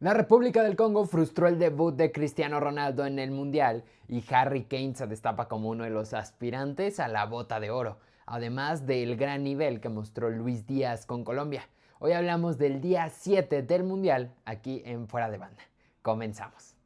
La República del Congo frustró el debut de Cristiano Ronaldo en el Mundial y Harry Kane se destapa como uno de los aspirantes a la Bota de Oro, además del gran nivel que mostró Luis Díaz con Colombia. Hoy hablamos del día 7 del Mundial aquí en Fuera de Banda. Comenzamos.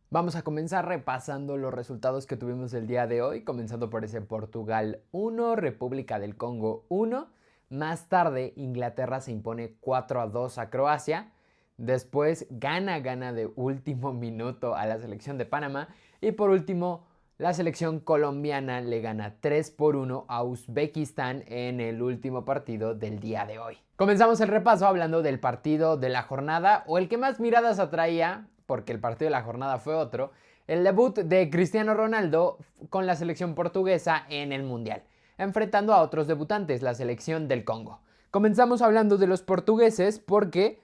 Vamos a comenzar repasando los resultados que tuvimos el día de hoy, comenzando por ese Portugal 1, República del Congo 1. Más tarde, Inglaterra se impone 4-2 a Croacia. Después, gana de último minuto a la selección de Panamá. Y por último, la selección colombiana le gana 3-1 a Uzbekistán en el último partido del día de hoy. Comenzamos el repaso hablando del partido de la jornada, o el que más miradas atraía, porque el partido de la jornada fue otro, el debut de Cristiano Ronaldo con la selección portuguesa en el Mundial, enfrentando a otros debutantes, la selección del Congo. Comenzamos hablando de los portugueses porque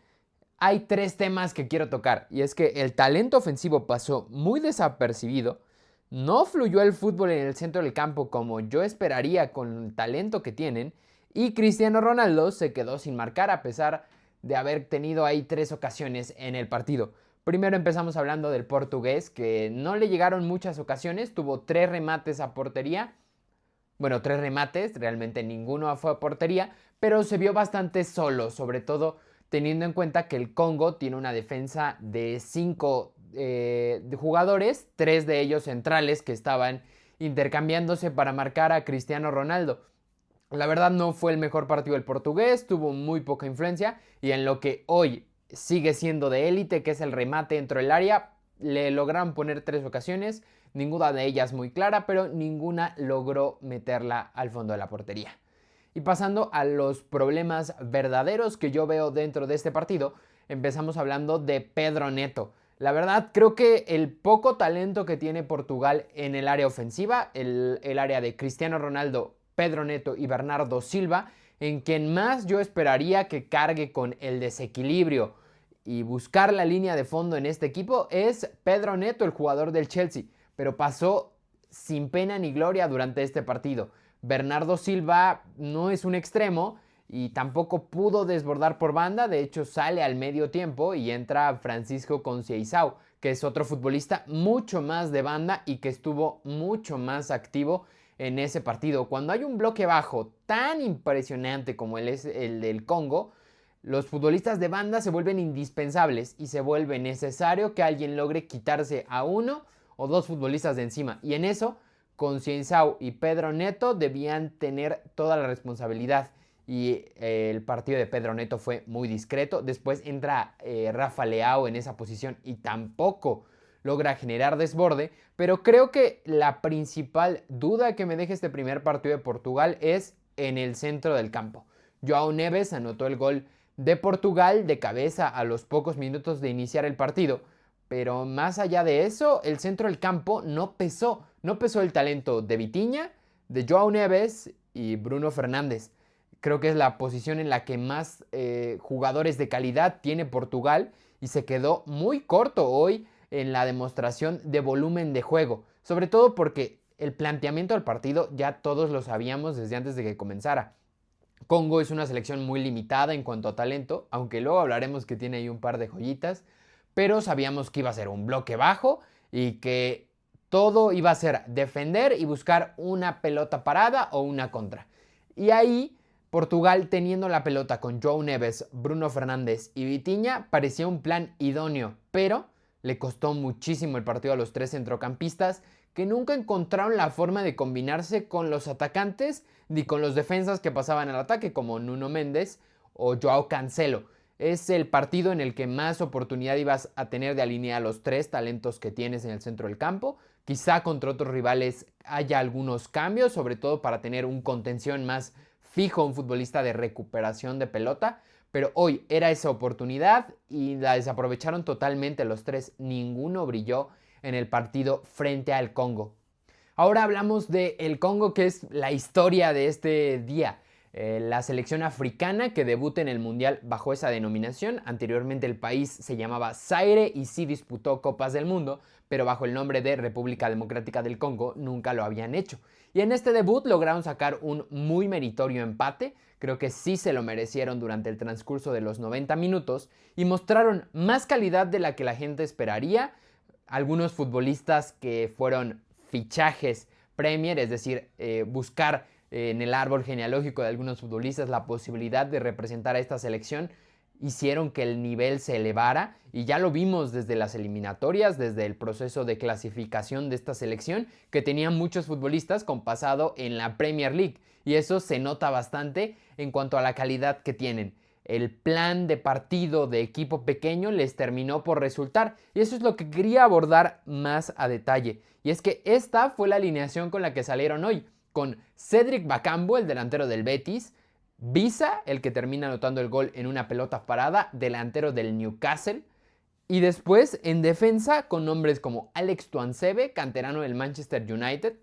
hay tres temas que quiero tocar, y es que el talento ofensivo pasó muy desapercibido, no fluyó el fútbol en el centro del campo como yo esperaría con el talento que tienen, y Cristiano Ronaldo se quedó sin marcar a pesar de haber tenido ahí 3 ocasiones en el partido. Primero empezamos hablando del portugués, que no le llegaron muchas ocasiones, tuvo 3 remates a portería. Bueno, 3 remates, realmente ninguno fue a portería, pero se vio bastante solo, sobre todo teniendo en cuenta que el Congo tiene una defensa de 5 jugadores, 3 de ellos centrales que estaban intercambiándose para marcar a Cristiano Ronaldo. La verdad no fue el mejor partido del portugués, tuvo muy poca influencia y en lo que hoy sigue siendo de élite, que es el remate dentro del área, le lograron poner 3 ocasiones, ninguna de ellas muy clara, pero ninguna logró meterla al fondo de la portería. Y pasando a los problemas verdaderos que yo veo dentro de este partido, empezamos hablando de Pedro Neto. La verdad, creo que el poco talento que tiene Portugal en el área ofensiva, el área de Cristiano Ronaldo, Pedro Neto y Bernardo Silva, en quien más yo esperaría que cargue con el desequilibrio y buscar la línea de fondo en este equipo, es Pedro Neto, el jugador del Chelsea, pero pasó sin pena ni gloria durante este partido. Bernardo Silva no es un extremo y tampoco pudo desbordar por banda, de hecho sale al medio tiempo y entra Francisco Conceição, que es otro futbolista mucho más de banda y que estuvo mucho más activo en ese partido. Cuando hay un bloque bajo tan impresionante como el del Congo, los futbolistas de banda se vuelven indispensables y se vuelve necesario que alguien logre quitarse a uno o dos futbolistas de encima. Y en eso, Conceição y Pedro Neto debían tener toda la responsabilidad. Y el partido de Pedro Neto fue muy discreto. Después entra Rafa Leao en esa posición y tampoco logra generar desborde. Pero creo que la principal duda que me deja este primer partido de Portugal es en el centro del campo. João Neves anotó el gol de Portugal de cabeza a los pocos minutos de iniciar el partido. Pero más allá de eso, el centro del campo no pesó. No pesó el talento de Vitinha, de João Neves y Bruno Fernández. Creo que es la posición en la que más jugadores de calidad tiene Portugal y se quedó muy corto hoy en la demostración de volumen de juego. Sobre todo porque el planteamiento del partido ya todos lo sabíamos desde antes de que comenzara. Congo es una selección muy limitada en cuanto a talento, aunque luego hablaremos que tiene ahí un par de joyitas, pero sabíamos que iba a ser un bloque bajo y que todo iba a ser defender y buscar una pelota parada o una contra. Y ahí Portugal, teniendo la pelota con João Neves, Bruno Fernández y Vitinha, parecía un plan idóneo, pero le costó muchísimo el partido a los 3 centrocampistas que nunca encontraron la forma de combinarse con los atacantes ni con los defensas que pasaban al ataque, como Nuno Méndez o Joao Cancelo. Es el partido en el que más oportunidad ibas a tener de alinear a los 3 talentos que tienes en el centro del campo. Quizá contra otros rivales haya algunos cambios, sobre todo para tener un contención más fijo, un futbolista de recuperación de pelota. Pero hoy era esa oportunidad y la desaprovecharon totalmente los 3. Ninguno brilló en el partido frente al Congo. Ahora hablamos del Congo, que es la historia de este día. La selección africana que debuta en el Mundial bajo esa denominación. Anteriormente el país se llamaba Zaire y sí disputó Copas del Mundo, pero bajo el nombre de República Democrática del Congo nunca lo habían hecho. Y en este debut lograron sacar un muy meritorio empate. Creo que sí se lo merecieron durante el transcurso de los 90 minutos y mostraron más calidad de la que la gente esperaría. Algunos futbolistas que fueron fichajes Premier, es decir, buscar en el árbol genealógico de algunos futbolistas la posibilidad de representar a esta selección, hicieron que el nivel se elevara y ya lo vimos desde las eliminatorias, desde el proceso de clasificación de esta selección, que tenía muchos futbolistas con pasado en la Premier League y eso se nota bastante en cuanto a la calidad que tienen. El plan de partido de equipo pequeño les terminó por resultar y eso es lo que quería abordar más a detalle. Y es que esta fue la alineación con la que salieron hoy, con Cedric Bakambu, el delantero del Betis, Visa, el que termina anotando el gol en una pelota parada, delantero del Newcastle, y después en defensa con nombres como Alex Tuanzebe, canterano del Manchester United,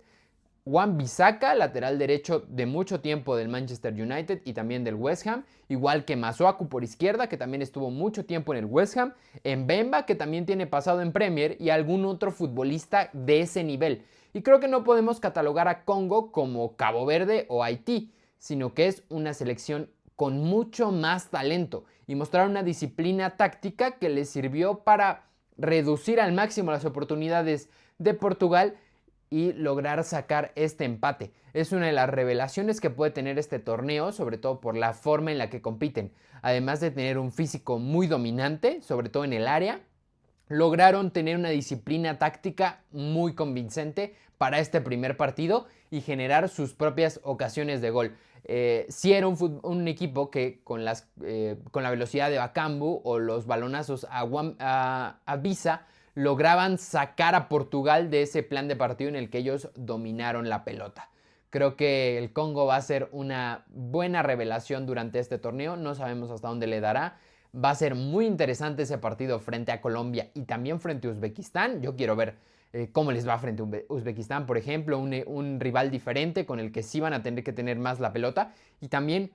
Wan-Bissaka, lateral derecho de mucho tiempo del Manchester United y también del West Ham, igual que Masuaku por izquierda, que también estuvo mucho tiempo en el West Ham, Mbemba, que también tiene pasado en Premier, y algún otro futbolista de ese nivel. Y creo que no podemos catalogar a Congo como Cabo Verde o Haití, sino que es una selección con mucho más talento y mostrar una disciplina táctica que les sirvió para reducir al máximo las oportunidades de Portugal y lograr sacar este empate. Es una de las revelaciones que puede tener este torneo, sobre todo por la forma en la que compiten. Además de tener un físico muy dominante, sobre todo en el área, lograron tener una disciplina táctica muy convincente para este primer partido y generar sus propias ocasiones de gol. Sí era un equipo que con la velocidad de Bakambu o los balonazos a Visa lograban sacar a Portugal de ese plan de partido en el que ellos dominaron la pelota. Creo que el Congo va a ser una buena revelación durante este torneo, no sabemos hasta dónde le dará. Va a ser muy interesante ese partido frente a Colombia y también frente a Uzbekistán. Yo quiero ver cómo les va frente a Uzbekistán, por ejemplo, un rival diferente con el que sí van a tener que tener más la pelota y también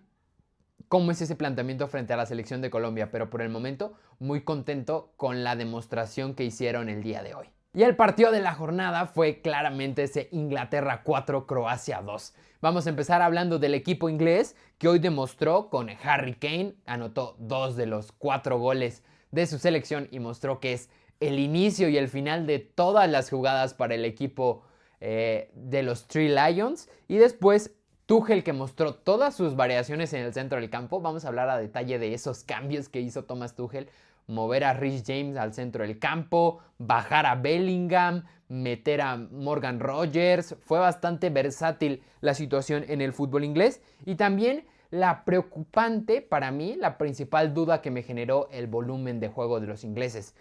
cómo es ese planteamiento frente a la selección de Colombia, pero por el momento muy contento con la demostración que hicieron el día de hoy. Y el partido de la jornada fue claramente ese Inglaterra 4, Croacia 2. Vamos a empezar hablando del equipo inglés que hoy demostró con Harry Kane, anotó 2 de los 4 goles de su selección y mostró que es el inicio y el final de todas las jugadas para el equipo de los Three Lions. Y después Tuchel, que mostró todas sus variaciones en el centro del campo. Vamos a hablar a detalle de esos cambios que hizo Thomas Tuchel. Mover a Reece James al centro del campo, bajar a Bellingham, meter a Morgan Rogers. Fue bastante versátil la situación en el fútbol inglés. Y también la preocupante para mí, la principal duda que me generó el volumen de juego de los ingleses.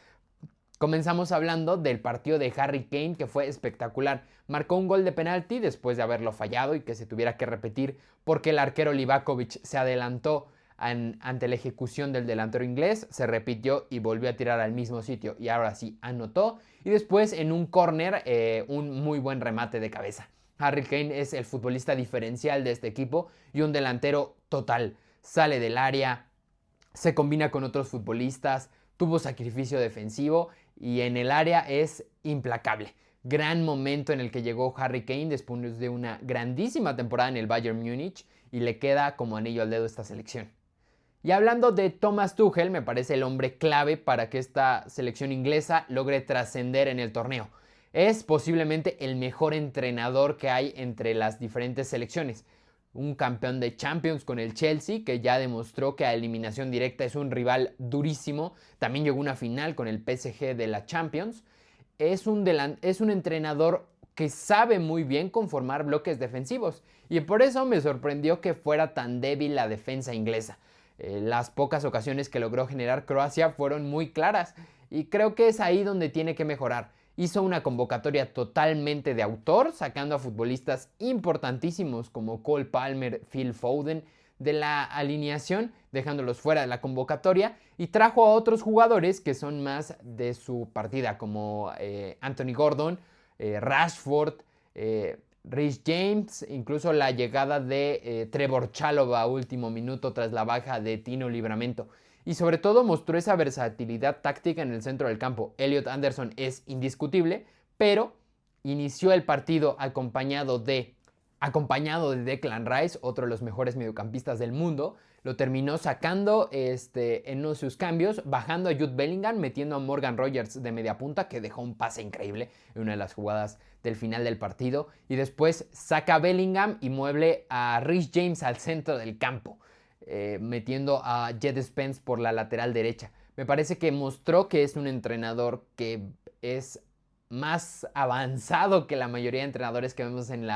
Comenzamos hablando del partido de Harry Kane, que fue espectacular. Marcó un gol de penalti después de haberlo fallado y que se tuviera que repetir porque el arquero Livakovic se adelantó ante la ejecución del delantero inglés, se repitió y volvió a tirar al mismo sitio y ahora sí anotó. Y después en un córner, un muy buen remate de cabeza. Harry Kane es el futbolista diferencial de este equipo y un delantero total. Sale del área, se combina con otros futbolistas, tuvo sacrificio defensivo y en el área es implacable. Gran momento en el que llegó Harry Kane después de una grandísima temporada en el Bayern Múnich y le queda como anillo al dedo esta selección. Y hablando de Thomas Tuchel, me parece el hombre clave para que esta selección inglesa logre trascender en el torneo. Es posiblemente el mejor entrenador que hay entre las diferentes selecciones. Un campeón de Champions con el Chelsea, que ya demostró que a eliminación directa es un rival durísimo. También llegó a una final con el PSG de la Champions. Es un entrenador que sabe muy bien conformar bloques defensivos. Y por eso me sorprendió que fuera tan débil la defensa inglesa. Las pocas ocasiones que logró generar Croacia fueron muy claras. Y creo que es ahí donde tiene que mejorar. Hizo una convocatoria totalmente de autor, sacando a futbolistas importantísimos como Cole Palmer, Phil Foden de la alineación, dejándolos fuera de la convocatoria, y trajo a otros jugadores que son más de su partida, como Anthony Gordon, Rashford, Reece James, incluso la llegada de Trevor Chalobah a último minuto tras la baja de Tino Livramento. Y sobre todo mostró esa versatilidad táctica en el centro del campo. Elliot Anderson es indiscutible, pero inició el partido acompañado de Declan Rice, otro de los mejores mediocampistas del mundo. Lo terminó sacando en uno de sus cambios, bajando a Jude Bellingham, metiendo a Morgan Rogers de media punta, que dejó un pase increíble en una de las jugadas del final del partido. Y después saca a Bellingham y mueve a Reece James al centro del campo, metiendo a Jed Spence por la lateral derecha. Me parece que mostró que es un entrenador que es más avanzado que la mayoría de entrenadores que vemos en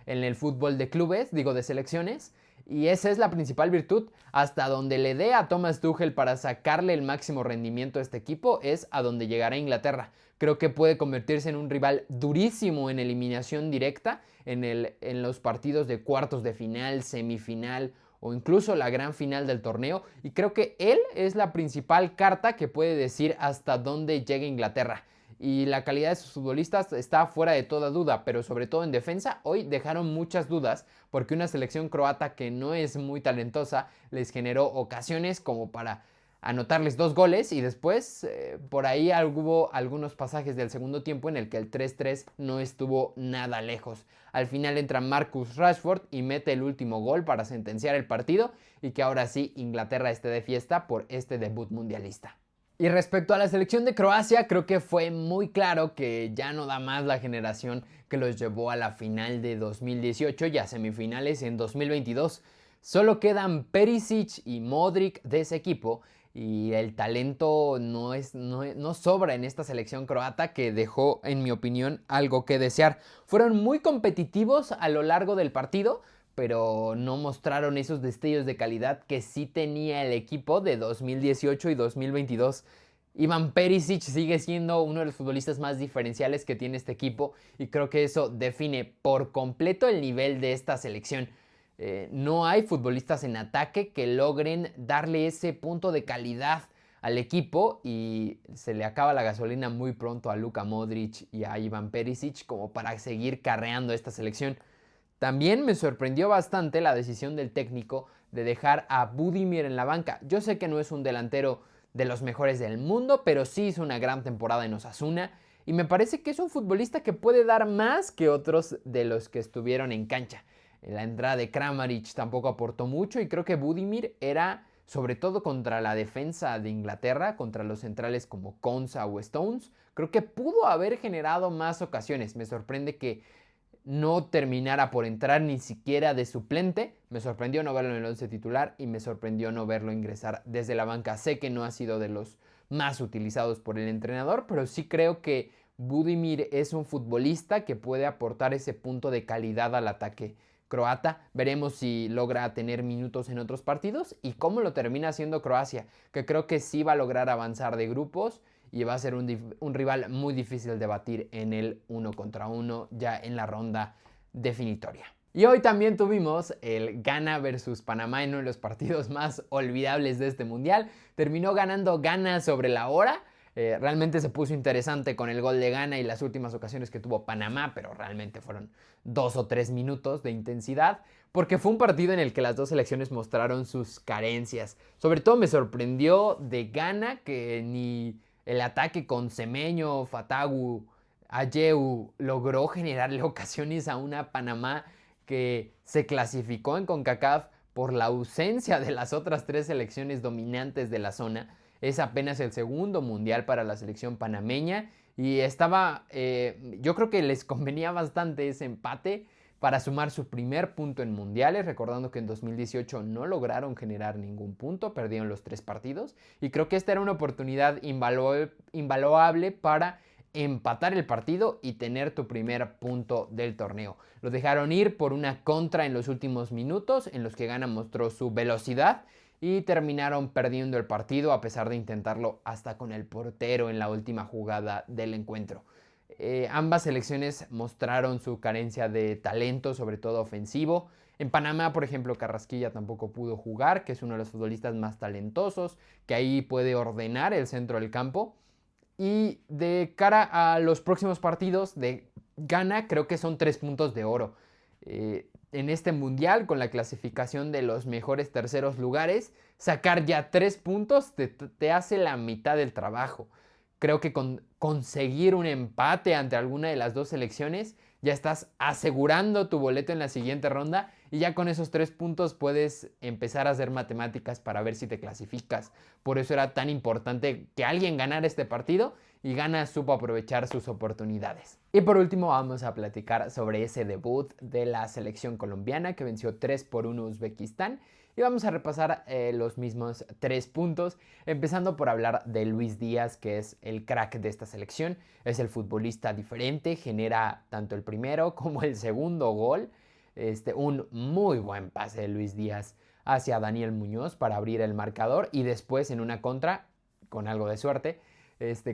el fútbol de clubes, digo de selecciones. Y esa es la principal virtud. Hasta donde le dé a Thomas Tuchel para sacarle el máximo rendimiento a este equipo es a donde llegará Inglaterra. Creo que puede convertirse en un rival durísimo en eliminación directa en los partidos de cuartos de final, semifinal o incluso la gran final del torneo. Y creo que él es la principal carta que puede decir hasta dónde llega Inglaterra. Y la calidad de sus futbolistas está fuera de toda duda, pero sobre todo en defensa hoy dejaron muchas dudas porque una selección croata que no es muy talentosa les generó ocasiones como para anotarles 2 goles y después por ahí hubo algunos pasajes del segundo tiempo en el que el 3-3 no estuvo nada lejos. Al final entra Marcus Rashford y mete el último gol para sentenciar el partido y que ahora sí Inglaterra esté de fiesta por este debut mundialista. Y respecto a la selección de Croacia, creo que fue muy claro que ya no da más la generación que los llevó a la final de 2018 y a semifinales en 2022. Solo quedan Perisic y Modric de ese equipo y el talento no sobra en esta selección croata que dejó, en mi opinión, algo que desear. Fueron muy competitivos a lo largo del partido, pero no mostraron esos destellos de calidad que sí tenía el equipo de 2018 y 2022. Ivan Perisic sigue siendo uno de los futbolistas más diferenciales que tiene este equipo y creo que eso define por completo el nivel de esta selección. No hay futbolistas en ataque que logren darle ese punto de calidad al equipo y se le acaba la gasolina muy pronto a Luka Modric y a Ivan Perisic como para seguir carreando esta selección. También me sorprendió bastante la decisión del técnico de dejar a Budimir en la banca. Yo sé que no es un delantero de los mejores del mundo, pero sí hizo una gran temporada en Osasuna y me parece que es un futbolista que puede dar más que otros de los que estuvieron en cancha. La entrada de Kramaric tampoco aportó mucho y creo que Budimir era, sobre todo contra la defensa de Inglaterra, contra los centrales como Konsa o Stones, creo que pudo haber generado más ocasiones. Me sorprende que no terminara por entrar ni siquiera de suplente. Me sorprendió no verlo en el 11 titular y me sorprendió no verlo ingresar desde la banca. Sé que no ha sido de los más utilizados por el entrenador, pero sí creo que Budimir es un futbolista que puede aportar ese punto de calidad al ataque croata. Veremos si logra tener minutos en otros partidos y cómo lo termina haciendo Croacia, que creo que sí va a lograr avanzar de grupos y va a ser un rival muy difícil de batir en el 1 contra 1 ya en la ronda definitoria. Y hoy también tuvimos el Ghana versus Panamá en uno de los partidos más olvidables de este mundial. Terminó ganando Ghana sobre la hora. Realmente se puso interesante con el gol de Ghana y las últimas ocasiones que tuvo Panamá, pero realmente fueron 2 o 3 minutos de intensidad, porque fue un partido en el que las dos selecciones mostraron sus carencias. Sobre todo me sorprendió de Ghana que ni el ataque con Semenyo, Fatagu, Ayew logró generarle ocasiones a una Panamá que se clasificó en CONCACAF por la ausencia de las otras 3 selecciones dominantes de la zona. Es apenas el segundo mundial para la selección panameña y yo creo que les convenía bastante ese empate para sumar su primer punto en mundiales, recordando que en 2018 no lograron generar ningún punto, perdieron los 3 partidos y creo que esta era una oportunidad invaluable para empatar el partido y tener tu primer punto del torneo. Lo dejaron ir por una contra en los últimos minutos en los que Ghana mostró su velocidad y terminaron perdiendo el partido a pesar de intentarlo hasta con el portero en la última jugada del encuentro. Ambas selecciones mostraron su carencia de talento, sobre todo ofensivo. En Panamá, por ejemplo, Carrasquilla tampoco pudo jugar, que es uno de los futbolistas más talentosos, que ahí puede ordenar el centro del campo. Y de cara a los próximos partidos de gana, creo que son 3 puntos de oro. En este mundial, con la clasificación de los mejores terceros lugares, sacar ya 3 puntos te hace la mitad del trabajo. Creo que con conseguir un empate ante alguna de las dos selecciones, ya estás asegurando tu boleto en la siguiente ronda y ya con esos 3 puntos puedes empezar a hacer matemáticas para ver si te clasificas. Por eso era tan importante que alguien ganara este partido y Ghana supo aprovechar sus oportunidades. Y por último vamos a platicar sobre ese debut de la selección colombiana que venció 3-1 a Uzbekistán. Y vamos a repasar los mismos 3 puntos, empezando por hablar de Luis Díaz, que es el crack de esta selección. Es el futbolista diferente, genera tanto el primero como el segundo gol. Un muy buen pase de Luis Díaz hacia Daniel Muñoz para abrir el marcador y después en una contra, con algo de suerte,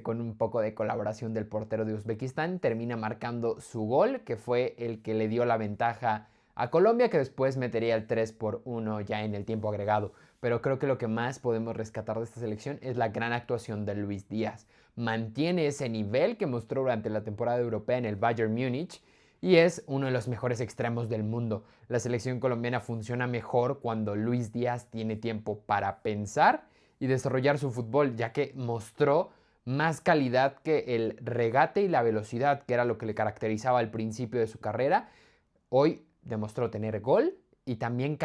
con un poco de colaboración del portero de Uzbekistán, termina marcando su gol, que fue el que le dio la ventaja a Colombia, que después metería el 3-1 ya en el tiempo agregado. Pero creo que lo que más podemos rescatar de esta selección es la gran actuación de Luis Díaz. Mantiene ese nivel que mostró durante la temporada europea en el Bayern Múnich y es uno de los mejores extremos del mundo. La selección colombiana funciona mejor cuando Luis Díaz tiene tiempo para pensar y desarrollar su fútbol, ya que mostró más calidad que el regate y la velocidad, que era lo que le caracterizaba al principio de su carrera. Hoy demostró tener gol y también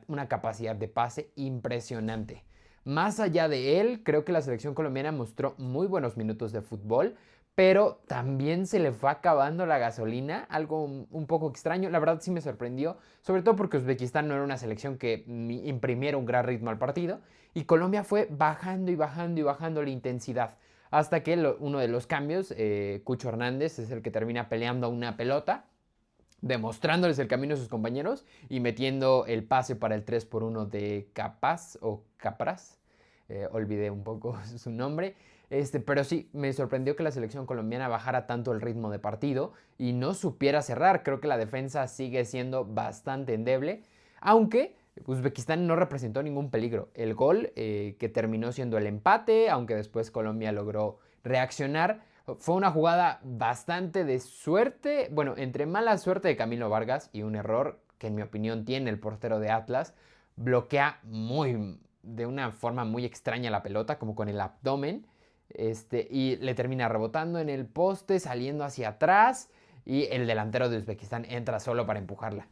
una capacidad de pase impresionante. Más allá de él, creo que la selección colombiana mostró muy buenos minutos de fútbol, pero también se le fue acabando la gasolina, algo un poco extraño. La verdad sí me sorprendió, sobre todo porque Uzbekistán no era una selección que imprimiera un gran ritmo al partido y Colombia fue bajando y bajando y bajando la intensidad. Hasta que uno de los cambios, Cucho Hernández, es el que termina peleando una pelota, demostrándoles el camino a sus compañeros y metiendo el pase para el 3-1 de Capaz o Capraz. Olvidé un poco su nombre. Pero sí, me sorprendió que la selección colombiana bajara tanto el ritmo de partido y no supiera cerrar. Creo que la defensa sigue siendo bastante endeble, aunque Uzbekistán no representó ningún peligro. El gol que terminó siendo el empate, aunque después Colombia logró reaccionar, fue una jugada bastante de suerte, bueno, entre mala suerte de Camilo Vargas y un error que en mi opinión tiene el portero de Atlas. Bloquea de una forma muy extraña la pelota, como con el abdomen, y le termina rebotando en el poste, saliendo hacia atrás, y el delantero de Uzbekistán entra solo para empujarla.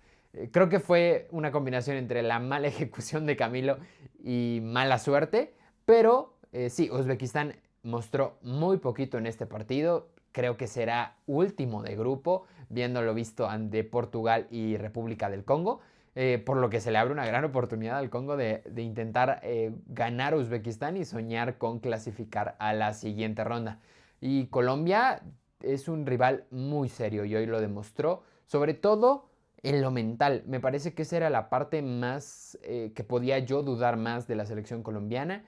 Creo que fue una combinación entre la mala ejecución de Camilo y mala suerte, pero sí, Uzbekistán mostró muy poquito en este partido. Creo que será último de grupo, viéndolo visto ante Portugal y República del Congo. Por lo que se le abre una gran oportunidad al Congo de intentar ganar a Uzbekistán y soñar con clasificar a la siguiente ronda. Y Colombia es un rival muy serio y hoy lo demostró, sobre todo en lo mental. Me parece que esa era la parte más que podía yo dudar más de la selección colombiana.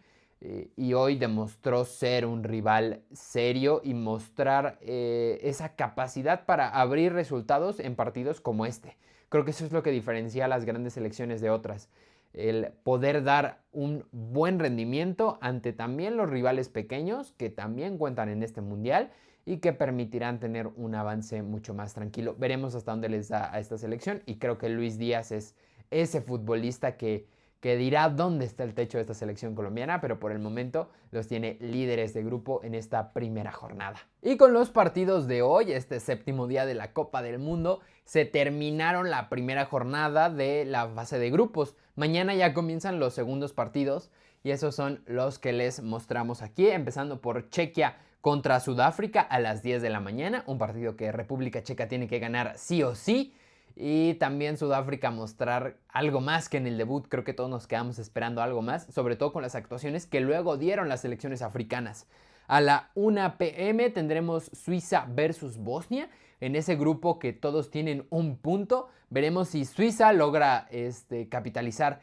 Y hoy demostró ser un rival serio y mostrar esa capacidad para abrir resultados en partidos como este. Creo que eso es lo que diferencia a las grandes selecciones de otras. El poder dar un buen rendimiento ante también los rivales pequeños que también cuentan en este mundial y que permitirán tener un avance mucho más tranquilo. Veremos hasta dónde les da a esta selección y creo que Luis Díaz es ese futbolista que dirá dónde está el techo de esta selección colombiana, pero por el momento los tiene líderes de grupo en esta primera jornada. Y con los partidos de hoy, este séptimo día de la Copa del Mundo, se terminaron la primera jornada de la fase de grupos. Mañana ya comienzan los segundos partidos y esos son los que les mostramos aquí, empezando por Chequia contra Sudáfrica a las 10 de la mañana, un partido que República Checa tiene que ganar sí o sí. Y también Sudáfrica mostrar algo más que en el debut. Creo que todos nos quedamos esperando algo más, sobre todo con las actuaciones que luego dieron las selecciones africanas. A la 1 p.m. tendremos Suiza versus Bosnia. En ese grupo que todos tienen un punto. Veremos si Suiza logra capitalizar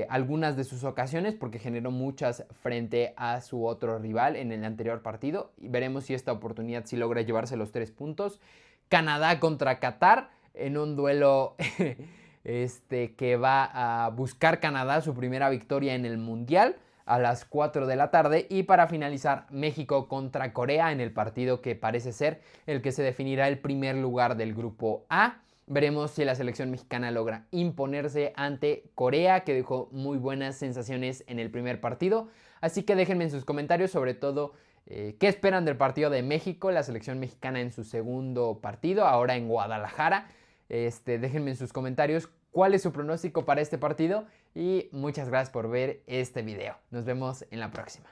algunas de sus ocasiones, porque generó muchas frente a su otro rival en el anterior partido. Y veremos si esta oportunidad sí logra llevarse los 3 puntos. Canadá contra Qatar, en un duelo que va a buscar Canadá su primera victoria en el Mundial. a las 4 de la tarde. Y para finalizar, México contra Corea en el partido que parece ser el que se definirá el primer lugar del grupo A. Veremos si la selección mexicana logra imponerse ante Corea, que dejó muy buenas sensaciones en el primer partido. Así que déjenme en sus comentarios sobre todo qué esperan del partido de México, la selección mexicana en su segundo partido, ahora en Guadalajara. Déjenme en sus comentarios cuál es su pronóstico para este partido y muchas gracias por ver este video. Nos vemos en la próxima.